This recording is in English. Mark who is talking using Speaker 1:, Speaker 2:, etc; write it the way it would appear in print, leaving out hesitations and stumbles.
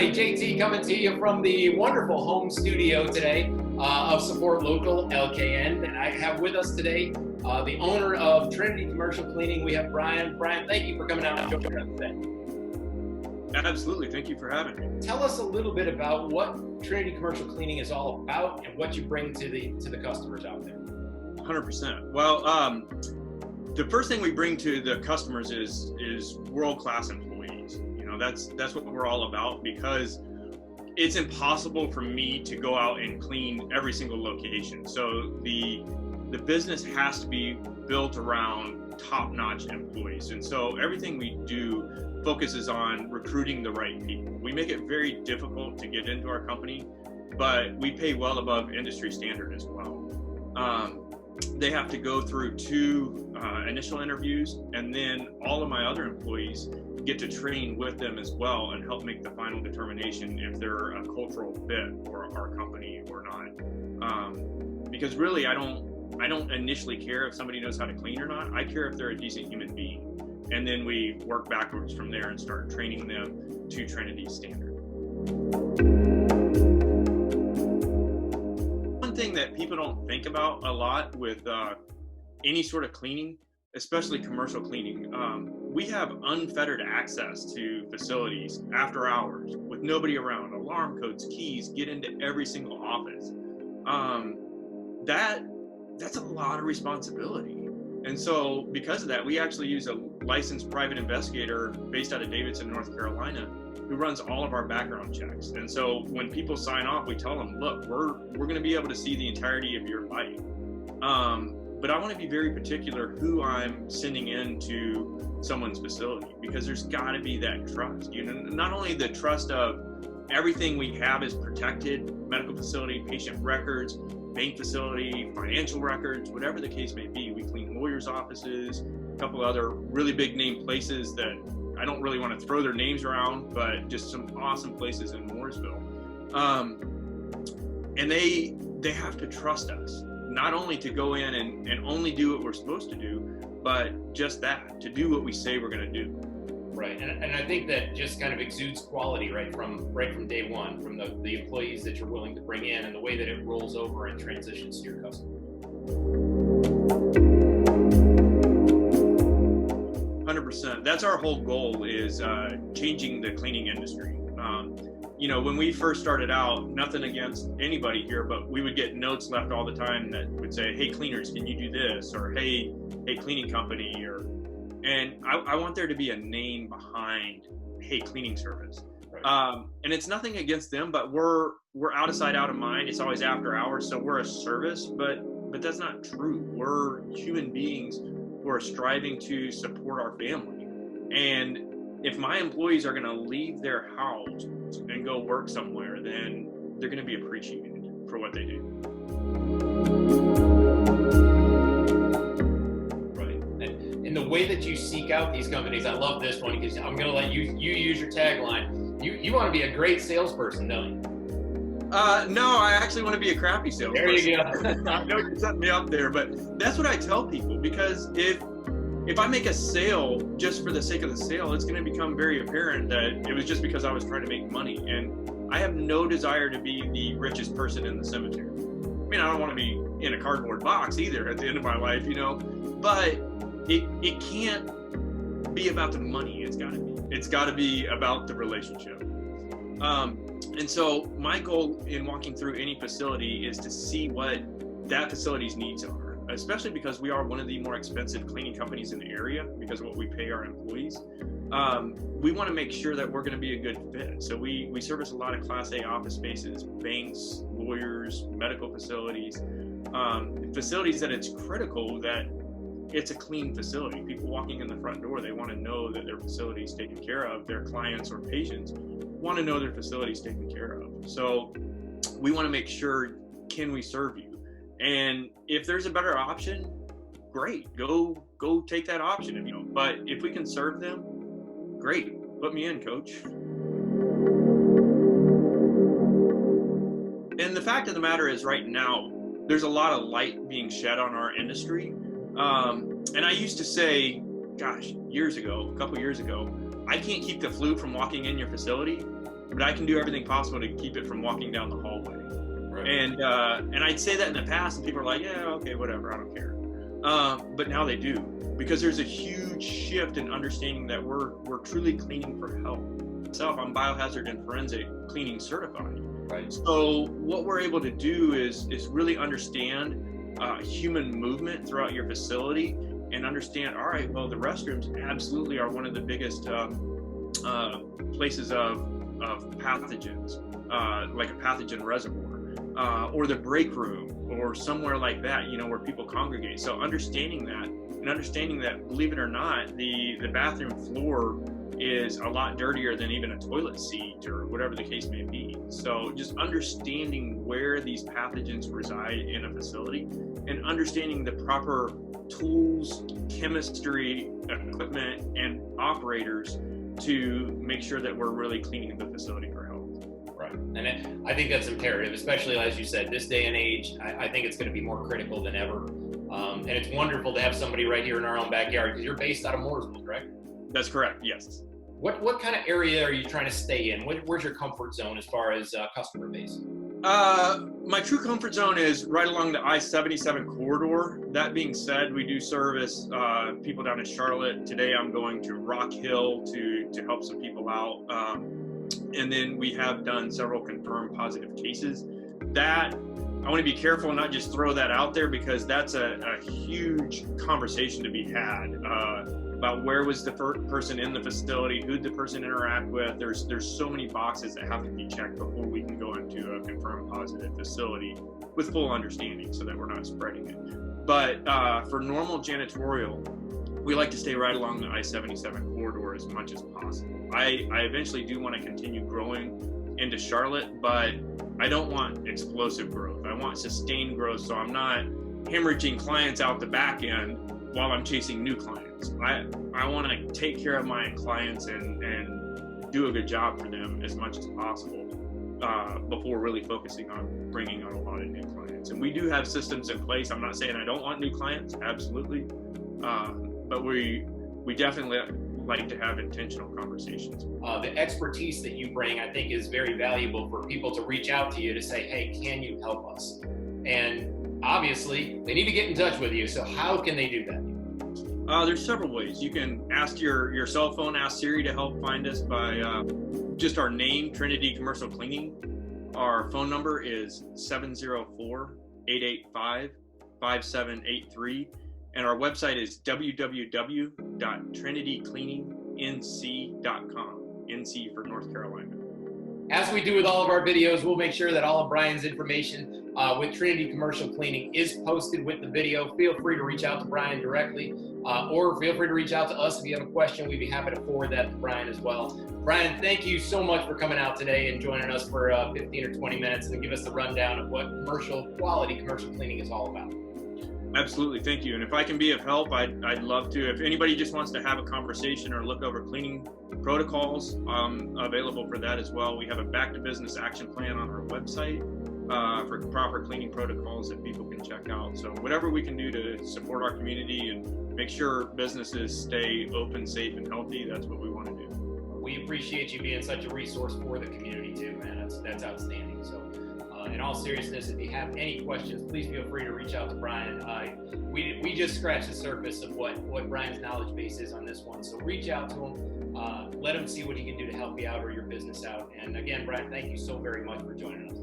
Speaker 1: everybody. JT coming to you from the wonderful home studio today of Support Local LKN. And I have with us today the owner of Trinity Commercial Cleaning. We have Brian. Brian, thank you for coming out and joining us today.
Speaker 2: Absolutely. Thank you for having me.
Speaker 1: Tell us a little bit about what Trinity Commercial Cleaning is all about and what you bring to the customers out there.
Speaker 2: 100%. Well, the first thing we bring to the customers is world-class employees. You know, that's what we're all about, because it's impossible for me to go out and clean every single location. So the business has to be built around top-notch employees. And so everything we do focuses on recruiting the right people. We make it very difficult to get into our company, but we pay well above industry standard as well. They have to go through two initial interviews, and then all of my other employees get to train with them as well and help make the final determination if they're a cultural fit for our company or not. Because really, I don't initially care if somebody knows how to clean or not. I care if they're a decent human being. And then we work backwards from there and start training them to Trinity standard. One thing that people don't think about a lot with any sort of cleaning, especially commercial cleaning, we have unfettered access to facilities after hours with nobody around. Alarm codes, keys, get into every single office. That's a lot of responsibility. And so because of that, we actually use a licensed private investigator based out of Davidson, North Carolina, who runs all of our background checks. And so when people sign off, we tell them, look, we're going to be able to see the entirety of your life. But I want to be very particular who I'm sending into someone's facility, because there's got to be that trust. You know, not only the trust of everything we have is protected, medical facility, patient records, bank facility, financial records, whatever the case may be. We clean lawyers' offices, a couple other really big name places that I don't really want to throw their names around, but just some awesome places in Mooresville. And they have to trust us, not only to go in and only do what we're supposed to do, but just that, to do what we say we're going to do.
Speaker 1: Right, and I think that just kind of exudes quality right from day one, from the employees that you're willing to bring in and the way that it rolls over and transitions to your customer.
Speaker 2: 100%. That's our whole goal, is changing the cleaning industry. You know, when we first started out, nothing against anybody here, but we would get notes left all the time that would say, hey, cleaners, can you do this? Or hey, cleaning company, and I want there to be a name behind, hey, cleaning service. Right. And it's nothing against them, but we're out of sight, out of mind. It's always after hours, so we're a service, but that's not true. We're human beings who are striving to support our family. And if my employees are going to leave their house and go work somewhere, then they're going to be appreciated for what they do.
Speaker 1: And the way that you seek out these companies, I love this one, because I'm going to let you use your tagline. You want to be a great salesperson, don't you?
Speaker 2: No, I actually want to be a crappy salesperson.
Speaker 1: There you go.
Speaker 2: I know you're setting me up there, but that's what I tell people, because if I make a sale just for the sake of the sale, it's going to become very apparent that it was just because I was trying to make money. And I have no desire to be the richest person in the cemetery. I mean, I don't want to be in a cardboard box either at the end of my life, you know, but it can't be about the money. It's got to be about the relationship. And so my goal in walking through any facility is to see what that facility's needs are, especially because we are one of the more expensive cleaning companies in the area because of what we pay our employees. We want to make sure that we're going to be a good fit. So we service a lot of Class A office spaces, banks, lawyers, medical facilities, facilities that it's critical that it's a clean facility. People walking in the front door, they want to know that their facility is taken care of. Their clients or patients want to know their facility is taken care of. So we want to make sure, can we serve you? And if there's a better option, great, go take that option. You know, but if we can serve them, great, put me in, coach. And the fact of the matter is, right now, there's a lot of light being shed on our industry. And I used to say, gosh, a couple years ago, I can't keep the flu from walking in your facility, but I can do everything possible to keep it from walking down the hallway.
Speaker 1: Right.
Speaker 2: And I'd say that in the past, and people are like, yeah, okay, whatever, I don't care. But now they do, because there's a huge shift in understanding that we're truly cleaning for health. Myself, I'm biohazard and forensic cleaning certified.
Speaker 1: Right.
Speaker 2: So what we're able to do is really understand human movement throughout your facility, and understand, all right, well, the restrooms absolutely are one of the biggest places of pathogens, like a pathogen reservoir, or the break room, or somewhere like that, where people congregate. So understanding that, and understanding that, believe it or not, the bathroom floor is a lot dirtier than even a toilet seat or whatever the case may be. So just understanding where these pathogens reside in a facility, and understanding the proper tools, chemistry, equipment, and operators to make sure that we're really cleaning the facility for health.
Speaker 1: Right. And I think that's imperative, especially as you said, this day and age. I think it's going to be more critical than ever. And it's wonderful to have somebody right here in our own backyard, because you're based out of Mooresville, correct?
Speaker 2: That's correct, yes.
Speaker 1: What kind of area are you trying to stay in? Where's your comfort zone as far as customer base?
Speaker 2: My true comfort zone is right along the I-77 corridor. That being said, we do service people down in Charlotte. Today I'm going to Rock Hill to help some people out. And then we have done several confirmed positive cases. That, I want to be careful and not just throw that out there, because that's a huge conversation to be had about where was the person in the facility, who'd the person interact with. There's so many boxes that have to be checked before we can go into a confirmed positive facility with full understanding, so that we're not spreading it. But for normal janitorial, we like to stay right along the I-77 corridor as much as possible. I eventually do want to continue growing into Charlotte, but I don't want explosive growth. I want sustained growth, so I'm not hemorrhaging clients out the back end while I'm chasing new clients. I want to take care of my clients and do a good job for them as much as possible before really focusing on bringing on a lot of new clients. And we do have systems in place. I'm not saying I don't want new clients, absolutely, but we definitely like to have intentional conversations.
Speaker 1: The expertise that you bring, I think, is very valuable for people to reach out to you to say, hey, can you help us? And obviously, they need to get in touch with you. So how can they do that?
Speaker 2: There's several ways. You can ask your cell phone, ask Siri to help find us by just our name, Trinity Commercial Cleaning. Our phone number is 704-885-5783. And our website is www.trinitycleaningnc.com, NC for North Carolina.
Speaker 1: As we do with all of our videos, we'll make sure that all of Brian's information with Trinity Commercial Cleaning is posted with the video. Feel free to reach out to Brian directly, or feel free to reach out to us if you have a question. We'd be happy to forward that to Brian as well. Brian, thank you so much for coming out today and joining us for 15 or 20 minutes and give us the rundown of what quality commercial cleaning is all about.
Speaker 2: Absolutely, thank you. And if I can be of help, I'd love to. If anybody just wants to have a conversation or look over cleaning protocols, I'm available for that as well. We have a back to business action plan on our website for proper cleaning protocols that people can check out. So whatever we can do to support our community and make sure businesses stay open, safe, and healthy, that's what we want to do.
Speaker 1: We appreciate you being such a resource for the community too, man. That's outstanding. So in all seriousness, if you have any questions, please feel free to reach out to Brian. We just scratched the surface of what Brian's knowledge base is on this one. So reach out to him, let him see what he can do to help you out or your business out. And again, Brian, thank you so very much for joining us.